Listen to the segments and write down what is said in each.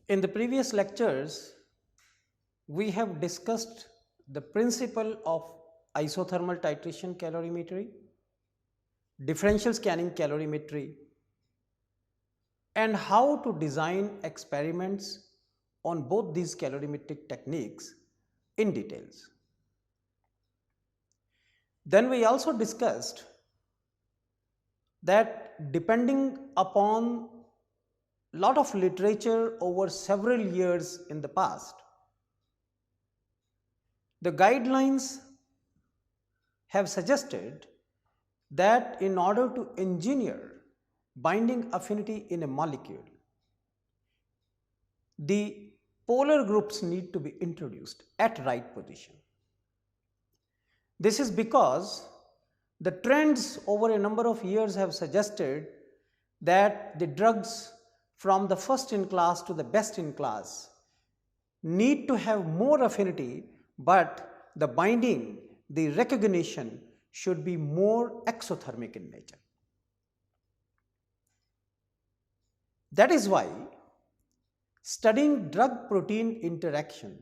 In the previous lectures, we have discussed the principle of isothermal titration calorimetry, differential scanning calorimetry, and how to design experiments on both these calorimetric techniques in details. Then we also discussed that depending upon lot of literature over several years in the past, the guidelines have suggested that in order to engineer binding affinity in a molecule, the polar groups need to be introduced at right position. This is because the trends over a number of years have suggested that the drugs from the first in class to the best in class need to have more affinity, but the binding, the recognition should be more exothermic in nature. That is why studying drug-protein interaction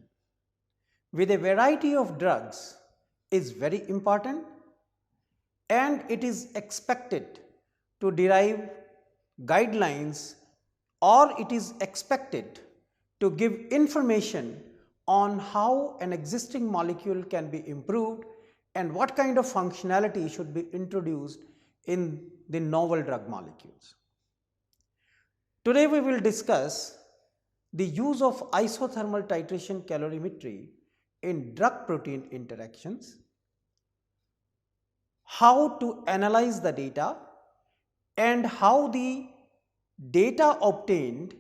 with a variety of drugs is very important, and it is expected to derive guidelines, or it is expected to give information on how an existing molecule can be improved and what kind of functionality should be introduced in the novel drug molecules. Today we will discuss the use of isothermal titration calorimetry in drug-protein interactions, how to analyze the data, and how the data obtained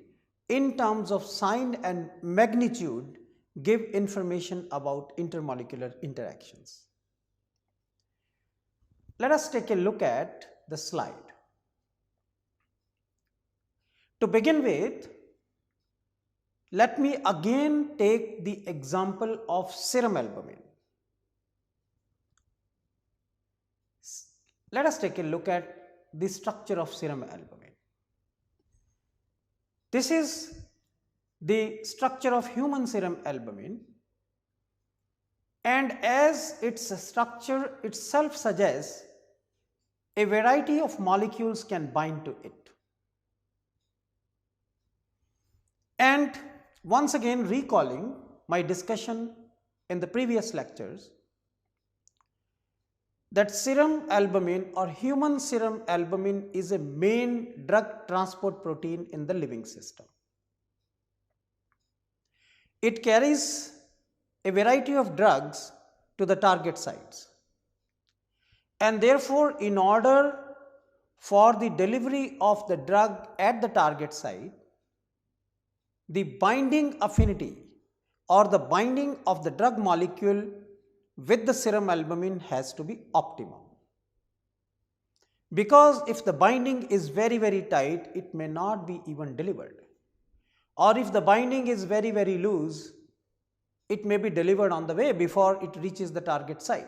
in terms of sign and magnitude give information about intermolecular interactions. Let us take a look at the slide. To begin with, let me again take the example of serum albumin. Let us take a look at the structure of serum albumin. This is the structure of human serum albumin, and as its structure itself suggests, a variety of molecules can bind to it. And once again, recalling my discussion in the previous lectures, that serum albumin or human serum albumin is a main drug transport protein in the living system. It carries a variety of drugs to the target sites, and therefore in order for the delivery of the drug at the target site, the binding affinity or the binding of the drug molecule with the serum albumin has to be optimum. Because if the binding is very tight, it may not be even delivered. Or if the binding is very loose, it may be delivered on the way before it reaches the target site.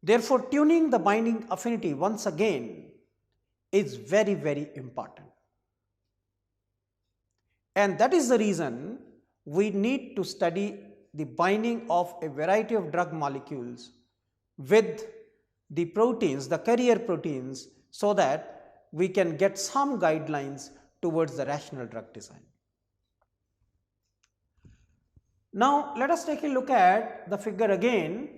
Therefore, tuning the binding affinity once again is very important. And that is the reason we need to study the binding of a variety of drug molecules with the proteins, the carrier proteins, so that we can get some guidelines towards the rational drug design. Now, let us take a look at the figure again.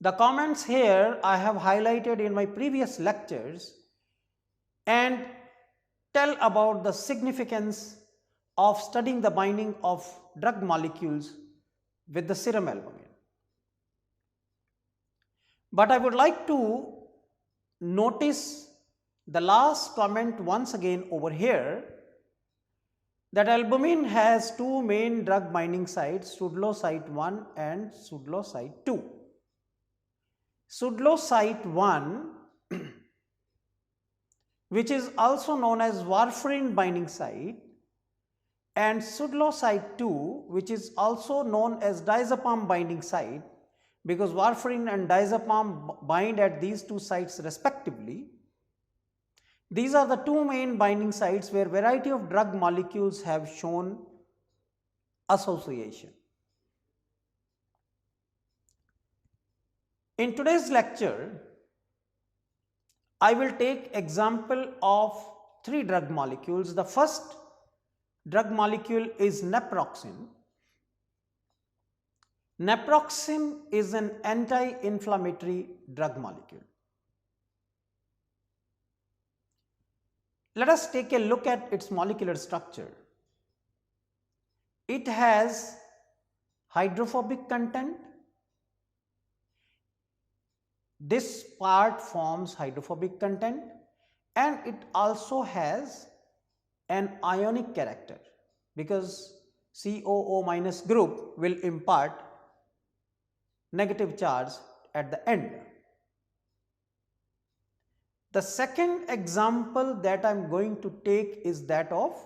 The comments here I have highlighted in my previous lectures and tell about the significance of studying the binding of drug molecules with the serum albumin. But I would like to notice the last comment once again over here, that albumin has two main drug binding sites, Sudlow site 1 and Sudlow site 2. Sudlow site 1, which is also known as warfarin binding site, and Sudlow site 2, which is also known as diazepam binding site, because warfarin and diazepam bind at these two sites respectively. These are the two main binding sites where variety of drug molecules have shown association. In today's lecture, I will take example of three drug molecules. The first drug molecule is naproxen. Naproxen is an anti-inflammatory drug molecule. Let us take a look at its molecular structure. It has hydrophobic content. This part forms hydrophobic content, and it also has an ionic character because COO minus group will impart negative charge at the end. The second example that I am going to take is that of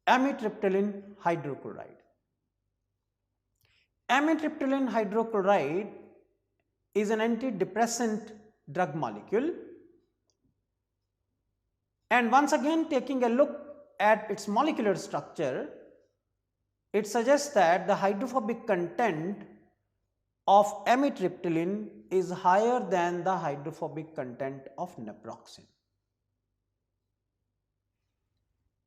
amitriptyline hydrochloride. Amitriptyline hydrochloride is an antidepressant drug molecule, and once again taking a look at its molecular structure, it suggests that the hydrophobic content of amitriptyline is higher than the hydrophobic content of naproxen.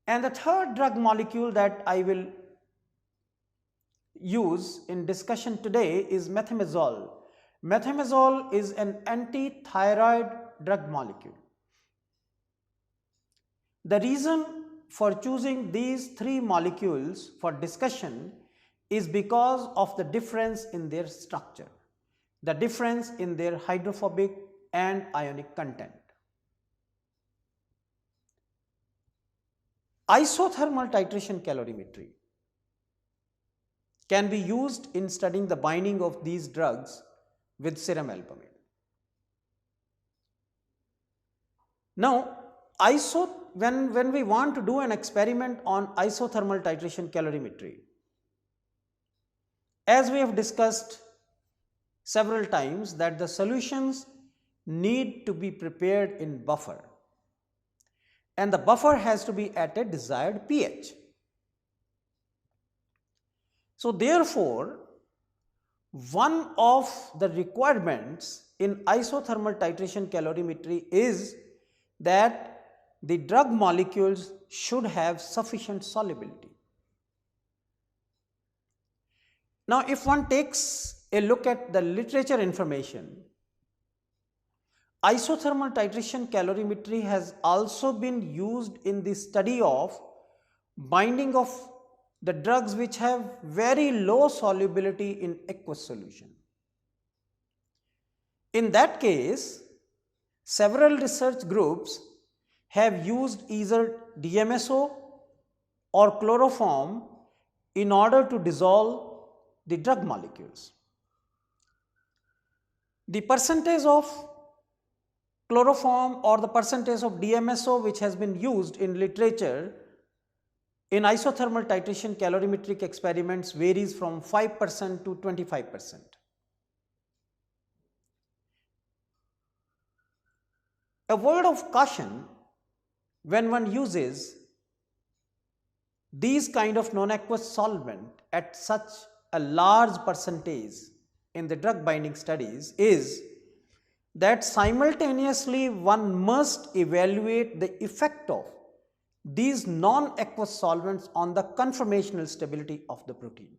And the third drug molecule that I will use in discussion today is methimazole. Methimazole is an anti-thyroid drug molecule. The reason for choosing these three molecules for discussion is because of the difference in their structure, the difference in their hydrophobic and ionic content. Isothermal titration calorimetry can be used in studying the binding of these drugs with serum albumin. Now, when we want to do an experiment on isothermal titration calorimetry, as we have discussed several times, that the solutions need to be prepared in buffer, and the buffer has to be at a desired pH. So therefore, one of the requirements in isothermal titration calorimetry is that the drug molecules should have sufficient solubility. Now, if one takes a look at the literature information, isothermal titration calorimetry has also been used in the study of binding of the drugs which have very low solubility in aqueous solution. In that case, several research groups have used either DMSO or chloroform in order to dissolve the drug molecules. The percentage of chloroform or the percentage of DMSO which has been used in literature in isothermal titration calorimetric experiments varies from 5% to 25%. A word of caution: when one uses these kind of non-aqueous solvent at such a large percentage in the drug binding studies is that simultaneously one must evaluate the effect of these non-aqueous solvents on the conformational stability of the protein.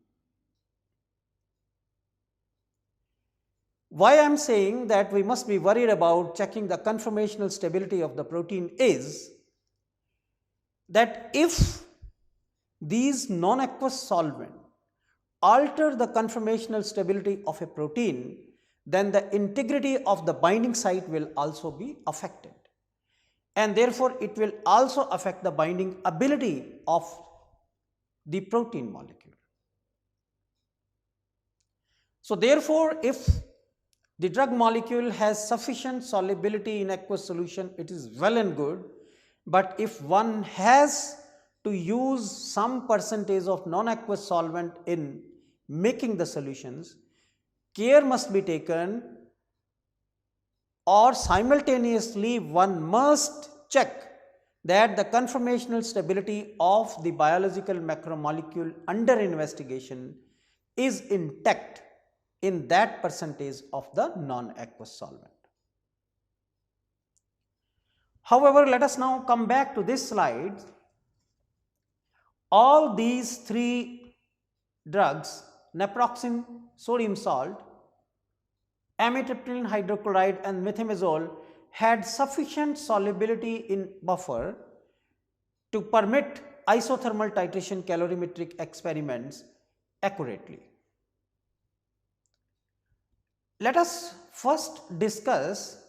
Why I am saying that we must be worried about checking the conformational stability of the protein is that if these non-aqueous solvents alter the conformational stability of a protein, then the integrity of the binding site will also be affected, and therefore it will also affect the binding ability of the protein molecule. So therefore, if the drug molecule has sufficient solubility in aqueous solution, it is well and good, but if one has to use some percentage of non-aqueous solvent in making the solutions, care must be taken, or simultaneously one must check that the conformational stability of the biological macromolecule under investigation is intact in that percentage of the non-aqueous solvent. However, let us now come back to this slide. All these three drugs, naproxen, sodium salt, amitriptyline hydrochloride and methimazole, had sufficient solubility in buffer to permit isothermal titration calorimetric experiments accurately. Let us first discuss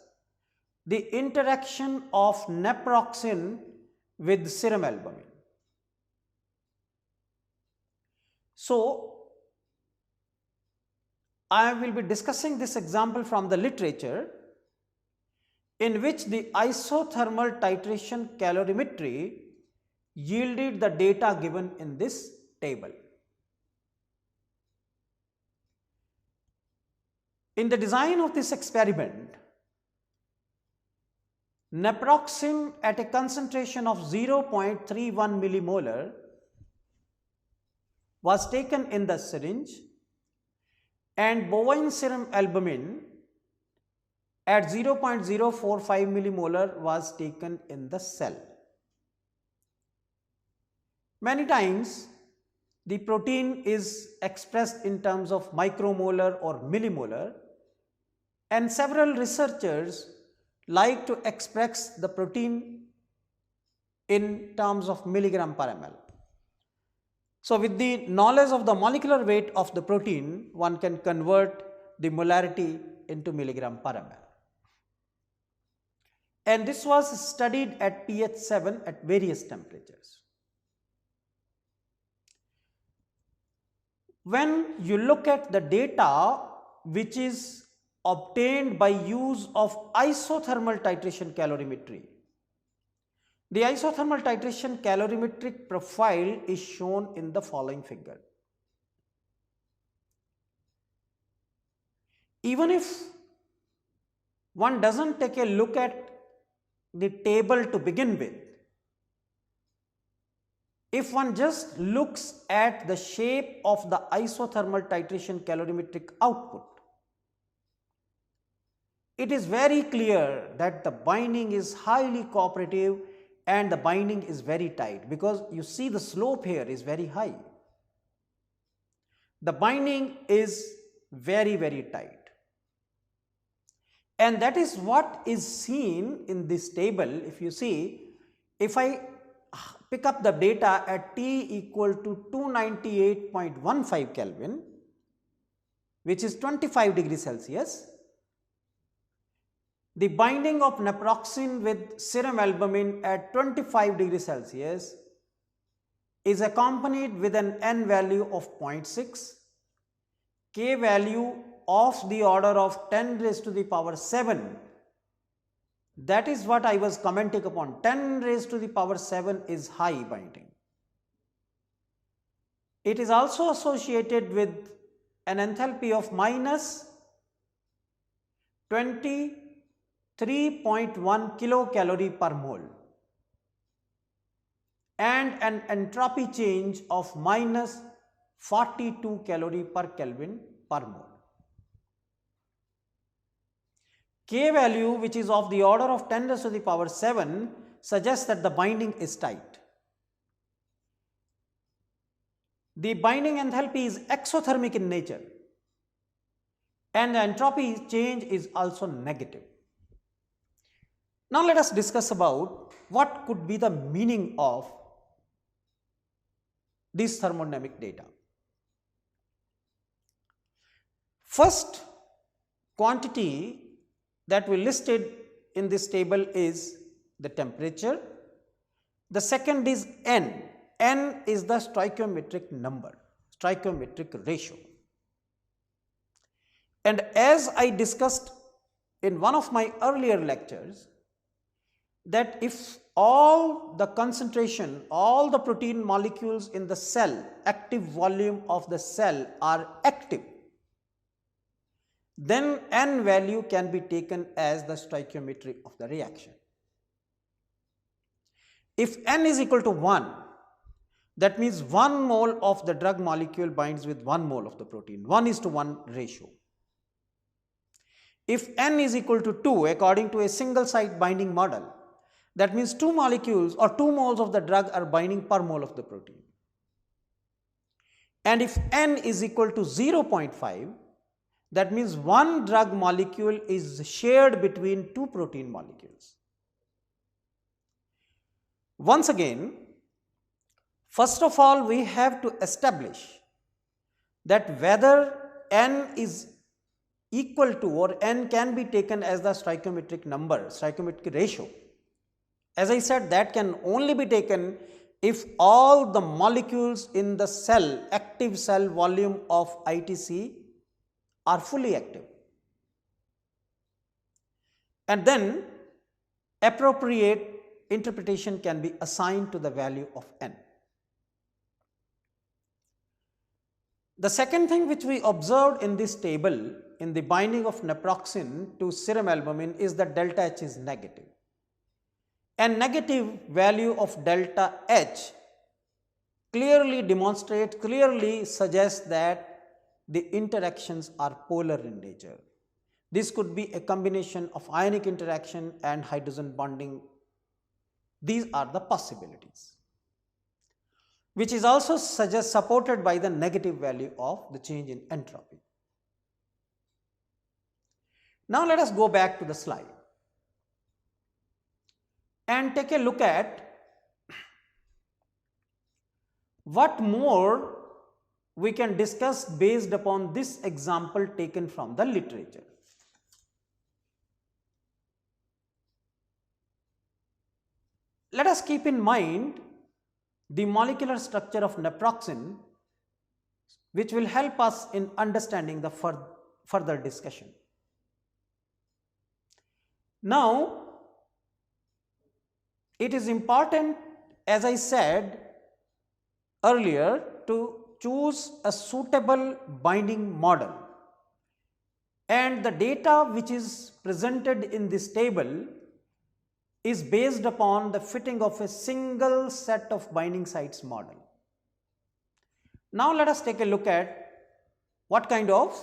the interaction of naproxen with serum albumin. So, I will be discussing this example from the literature, in which the isothermal titration calorimetry yielded the data given in this table. In the design of this experiment, naproxen at a concentration of 0.31 millimolar was taken in the syringe, and bovine serum albumin at 0.045 millimolar was taken in the cell. Many times the protein is expressed in terms of micromolar or millimolar, and several researchers like to express the protein in terms of milligram per ml. So, with the knowledge of the molecular weight of the protein, one can convert the molarity into milligram per ml. And this was studied at pH 7 at various temperatures. When you look at the data which is obtained by use of isothermal titration calorimetry, the isothermal titration calorimetric profile is shown in the following figure. Even if one does not take a look at the table to begin with, if one just looks at the shape of the isothermal titration calorimetric output, it is very clear that the binding is highly cooperative and the binding is very tight, because you see the slope here is very high. The binding is very, very tight. And that is what is seen in this table. If you see, if I pick up the data at T equal to 298.15 Kelvin, which is 25 degrees Celsius, the binding of naproxen with serum albumin at 25 degrees Celsius is accompanied with an N value of 0.6, K value of the order of 10 raised to the power 7. That is what I was commenting upon. 10 raised to the power 7 is high binding. It is also associated with an enthalpy of minus 23.1 kilocalorie per mole and an entropy change of minus 42 calorie per Kelvin per mole. K value, which is of the order of 10 raised to the power 7, suggests that the binding is tight. The binding enthalpy is exothermic in nature, and the entropy change is also negative. Now let us discuss about what could be the meaning of this thermodynamic data. First quantity that we listed in this table is the temperature. The second is N. N is the stoichiometric number, stoichiometric ratio. And as I discussed in one of my earlier lectures, that if all the concentration, all the protein molecules in the cell, active volume of the cell are active, then N value can be taken as the stoichiometry of the reaction. If n is equal to 1, that means 1 mole of the drug molecule binds with 1 mole of the protein, 1:1 ratio. If n is equal to 2 according to a single site binding model, that means 2 molecules or 2 moles of the drug are binding per mole of the protein. And if n is equal to 0.5, that means 1 drug molecule is shared between 2 protein molecules. Once again, first of all, we have to establish that whether n is equal to or n can be taken as the stoichiometric number, stoichiometric ratio. As I said, that can only be taken if all the molecules in the cell, active cell volume of ITC are fully active. And then appropriate interpretation can be assigned to the value of n. The second thing which we observed in this table in the binding of naproxen to serum albumin is that delta H is negative. And negative value of delta H clearly demonstrates, clearly suggests that the interactions are polar in nature. This could be a combination of ionic interaction and hydrogen bonding. These are the possibilities, which is also supported by the negative value of the change in entropy. Now let us go back to the slide and take a look at what more we can discuss based upon this example taken from the literature. Let us keep in mind the molecular structure of naproxen, which will help us in understanding the further discussion. Now, it is important, as I said earlier, to choose a suitable binding model, and the data which is presented in this table is based upon the fitting of a single set of binding sites model. Now let us take a look at what kind of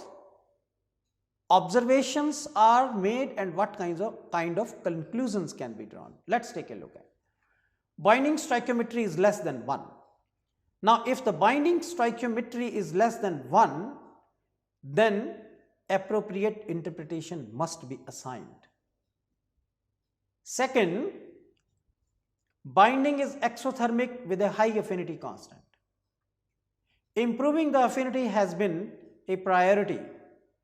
observations are made and what kind of conclusions can be drawn. Let's take a look at. Binding stoichiometry is less than 1. Now if the binding stoichiometry is less than 1, then appropriate interpretation must be assigned. Second, binding is exothermic with a high affinity constant. Improving the affinity has been a priority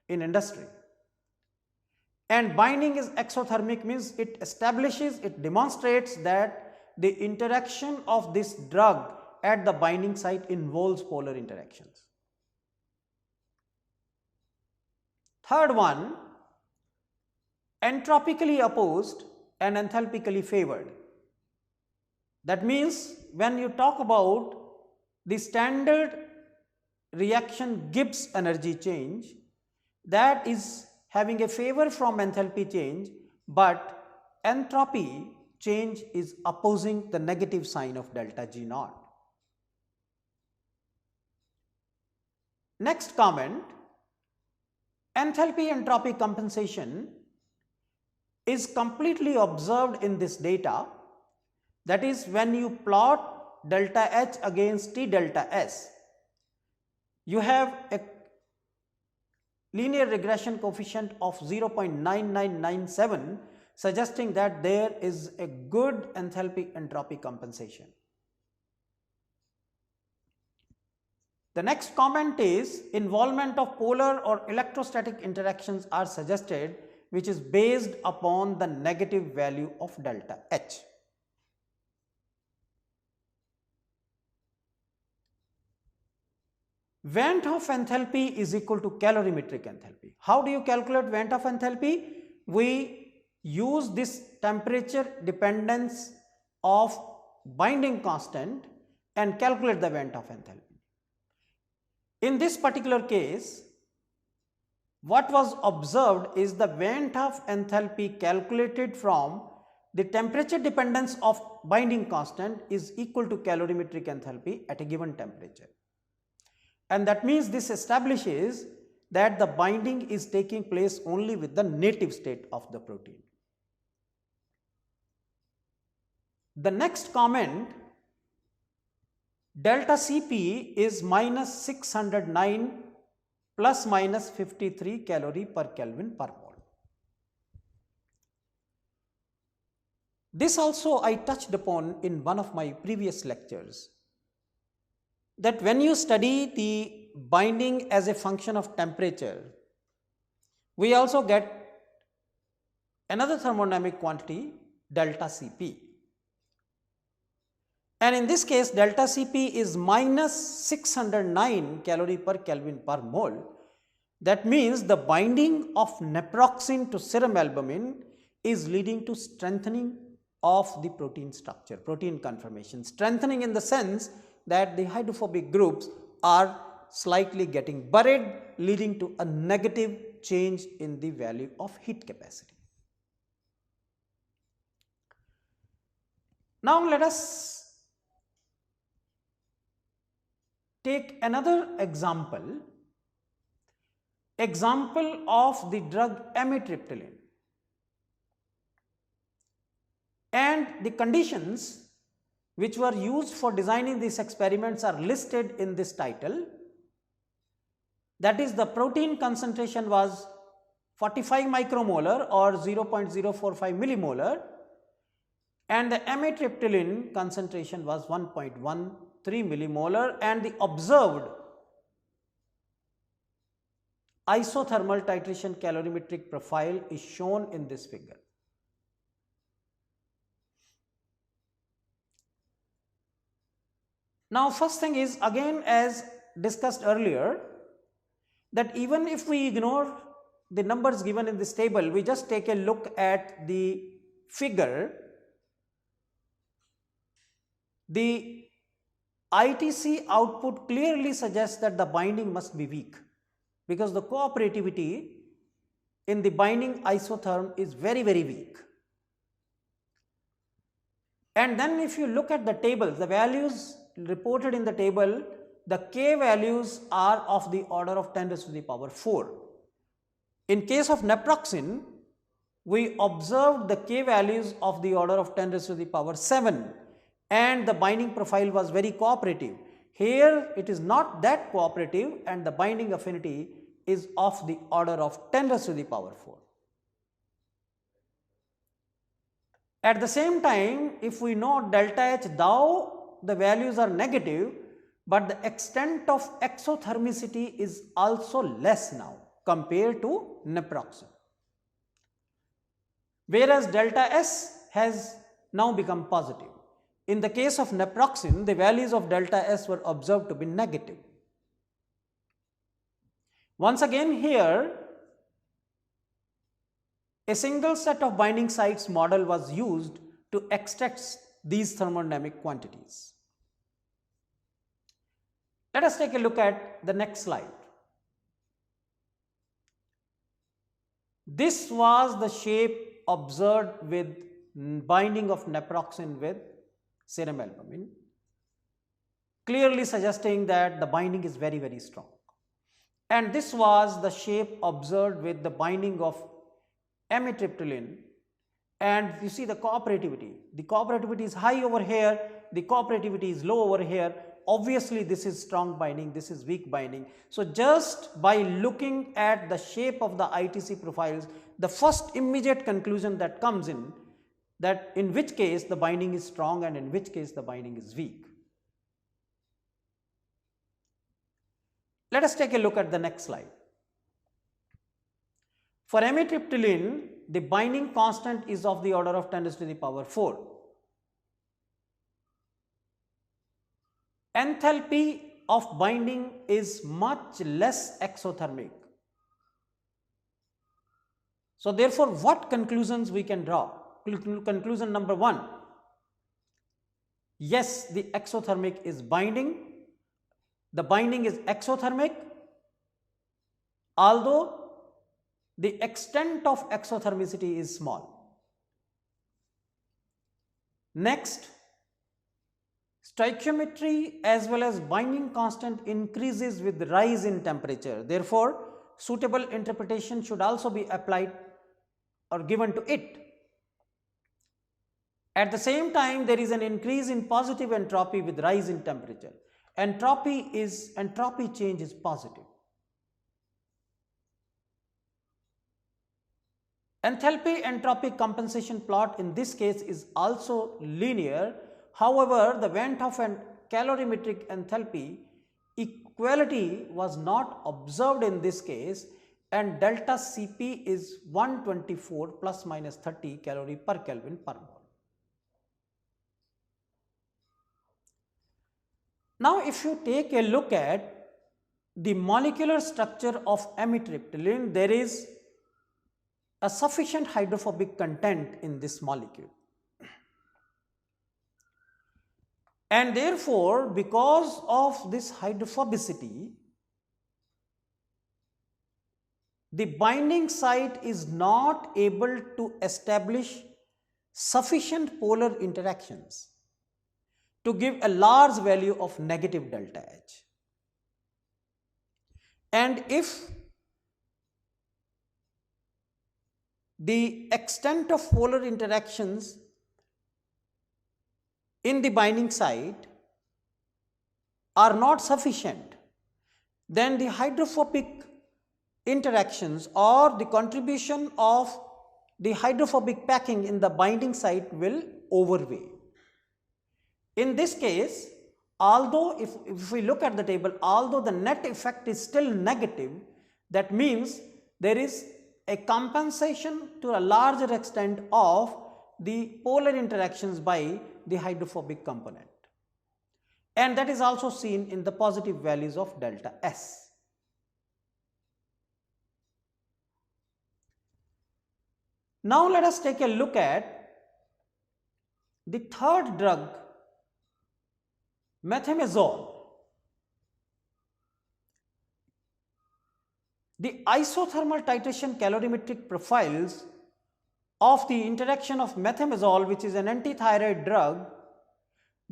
in industry. And binding is exothermic means it establishes, it demonstrates that the interaction of this drug at the binding site involves polar interactions. Third one, entropically opposed and enthalpically favored. That means when you talk about the standard reaction Gibbs energy change, that is having a favor from enthalpy change, but entropy change is opposing the negative sign of delta G naught. Next comment, enthalpy entropy compensation is completely observed in this data. That is, when you plot delta H against T delta S, you have a linear regression coefficient of 0.9997, suggesting that there is a good enthalpy entropy compensation. The next comment is involvement of polar or electrostatic interactions are suggested, which is based upon the negative value of delta H. Van 't Hoff enthalpy is equal to calorimetric enthalpy. How do you calculate Van 't Hoff enthalpy? We use this temperature dependence of binding constant and calculate the Van 't Hoff enthalpy. In this particular case, what was observed is the Van 't Hoff enthalpy calculated from the temperature dependence of binding constant is equal to calorimetric enthalpy at a given temperature. And that means this establishes that the binding is taking place only with the native state of the protein. The next comment, delta Cp is minus 609 plus minus 53 calorie per Kelvin per mole. This also I touched upon in one of my previous lectures, that when you study the binding as a function of temperature, we also get another thermodynamic quantity, delta Cp. And in this case, delta Cp is minus 609 calorie per Kelvin per mole. That means the binding of naproxen to serum albumin is leading to strengthening of the protein structure, protein conformation. Strengthening in the sense that the hydrophobic groups are slightly getting buried, leading to a negative change in the value of heat capacity. Now let us take another example of the drug amitriptyline. And the conditions which were used for designing these experiments are listed in this title. That is, the protein concentration was 45 micromolar or 0.045 millimolar, and the amitriptyline concentration was 1.13 millimolar, and the observed isothermal titration calorimetric profile is shown in this figure. Now, first thing is, again as discussed earlier, that even if we ignore the numbers given in this table, we just take a look at the figure, the ITC output clearly suggests that the binding must be weak, because the cooperativity in the binding isotherm is very, very weak. And then if you look at the tables, the values reported in the table, the K values are of the order of 10 raised to the power 4. In case of naproxen, we observed the K values of the order of 10 raised to the power 7, and the binding profile was very cooperative. Here it is not that cooperative, and the binding affinity is of the order of 10 raised to the power 4. At the same time, if we know delta H, thou the values are negative, but the extent of exothermicity is also less now compared to naproxen. Whereas delta S has now become positive. In the case of naproxen, the values of delta S were observed to be negative. Once again here, a single set of binding sites model was used to extract these thermodynamic quantities. Let us take a look at the next slide. This was the shape observed with binding of naproxen with serum albumin, clearly suggesting that the binding is very, very strong. And this was the shape observed with the binding of amitriptyline, and you see the cooperativity. The cooperativity is high over here, the cooperativity is low over here. Obviously, this is strong binding, this is weak binding. So, just by looking at the shape of the ITC profiles, the first immediate conclusion that comes in, that in which case the binding is strong and in which case the binding is weak. Let us take a look at the next slide. For amitriptyline, the binding constant is of the order of 10 raised to the power 4. Enthalpy of binding is much less exothermic. So, therefore, what conclusions we can draw? Conclusion number 1, yes, the exothermic is binding. The binding is exothermic, although the extent of exothermicity is small. Next, stoichiometry as well as binding constant increases with rise in temperature. Therefore, suitable interpretation should also be applied or given to it. At the same time, there is an increase in positive entropy with rise in temperature. Entropy change is positive. Enthalpy entropy compensation plot in this case is also linear. However, the Van 't Hoff and calorimetric enthalpy equality was not observed in this case, and delta Cp is 124 plus minus 30 calorie per Kelvin per mole. Now, if you take a look at the molecular structure of amitriptyline, there is a sufficient hydrophobic content in this molecule. And therefore, because of this hydrophobicity, the binding site is not able to establish sufficient polar interactions to give a large value of negative delta H. And if the extent of polar interactions in the binding site are not sufficient, then the hydrophobic interactions or the contribution of the hydrophobic packing in the binding site will overweigh. In this case, although if we look at the table, although the net effect is still negative, that means there is a compensation to a larger extent of the polar interactions by the hydrophobic component, and that is also seen in the positive values of delta S. Now, let us take a look at the third drug, methimazole. The isothermal titration calorimetric profiles of the interaction of methimazole, which is an antithyroid drug,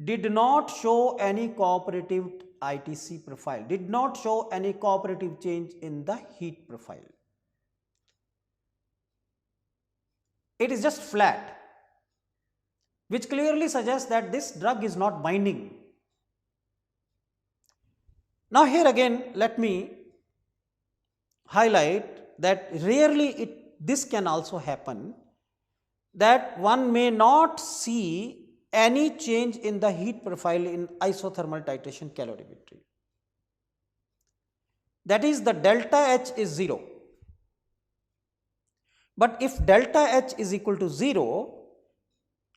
did not show any cooperative ITC profile, did not show any cooperative change in the heat profile. It is just flat, which clearly suggests that this drug is not binding. Now, here again, let me highlight that rarely this can also happen, that one may not see any change in the heat profile in isothermal titration calorimetry. That is, the delta H is 0. But if delta H is equal to 0,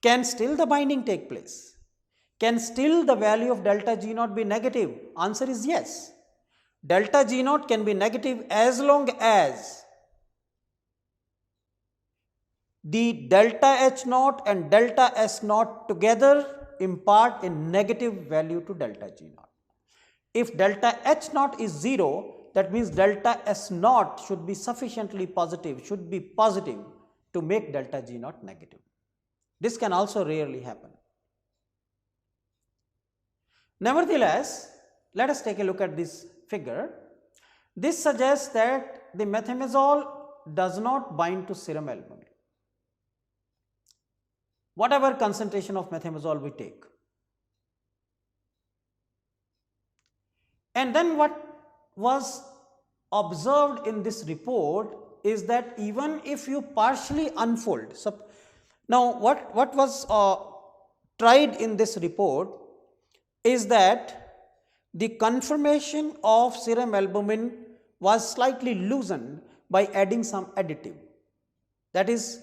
can still the binding take place? Can still the value of delta G naught be negative? Answer is yes. Delta G naught can be negative as long as the delta H naught and delta S naught together impart a negative value to delta G naught. If delta H naught is 0, that means delta S naught should be sufficiently positive, should be positive to make delta G naught negative. This can also rarely happen. Nevertheless, let us take a look at this figure. This suggests that the methimazole does not bind to serum albumin, whatever concentration of methimazole we take. And then what was observed in this report is that even if you partially unfold, so now what was tried in this report is that the conformation of serum albumin was slightly loosened by adding some additive, that is,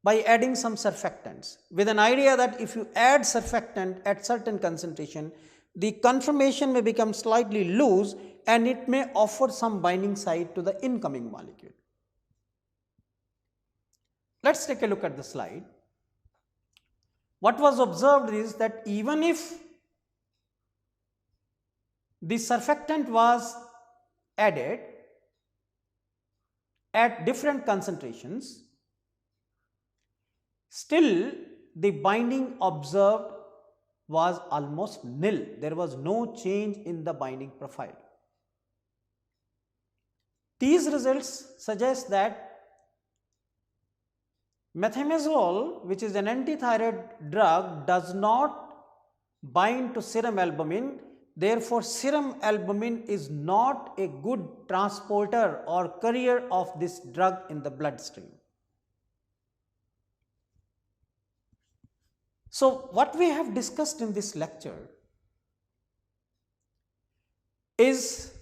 by adding some surfactants, with an idea that if you add surfactant at certain concentration, the conformation may become slightly loose and it may offer some binding site to the incoming molecule. Let us take a look at the slide. What was observed is that even if the surfactant was added at different concentrations, still the binding observed was almost nil. There was no change in the binding profile. These results suggest that methimazole, which is an antithyroid drug, does not bind to serum albumin. Therefore, serum albumin is not a good transporter or carrier of this drug in the bloodstream. So, what we have discussed in this lecture is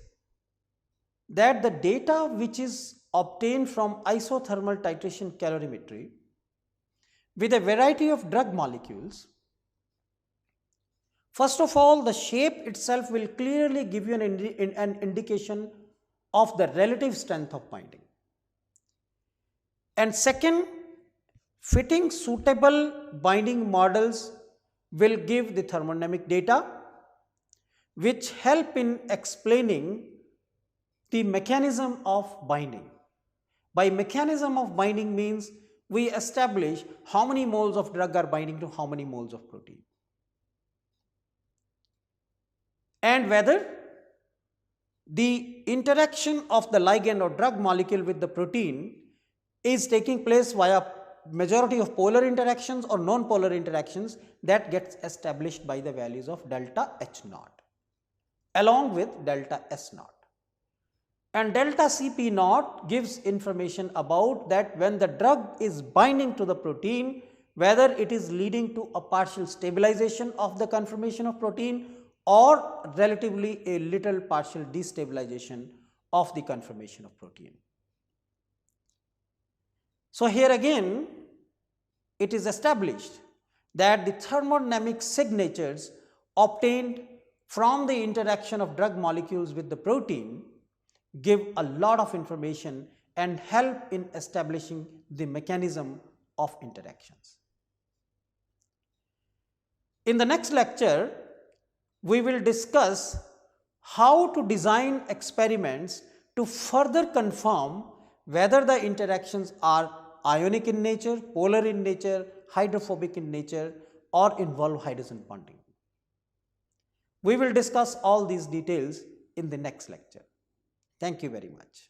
that the data which is obtained from isothermal titration calorimetry with a variety of drug molecules, first of all, the shape itself will clearly give you an indication of the relative strength of binding. And second, fitting suitable binding models will give the thermodynamic data which help in explaining the mechanism of binding. By mechanism of binding means we establish how many moles of drug are binding to how many moles of protein, and whether the interaction of the ligand or drug molecule with the protein is taking place via majority of polar interactions or non-polar interactions. That gets established by the values of delta H naught along with delta S naught. And delta Cp naught gives information about that when the drug is binding to the protein, whether it is leading to a partial stabilization of the conformation of protein or relatively a little partial destabilization of the conformation of protein. So, here again it is established that the thermodynamic signatures obtained from the interaction of drug molecules with the protein give a lot of information and help in establishing the mechanism of interactions. In the next lecture, we will discuss how to design experiments to further confirm whether the interactions are ionic in nature, polar in nature, hydrophobic in nature, or involve hydrogen bonding. We will discuss all these details in the next lecture. Thank you very much.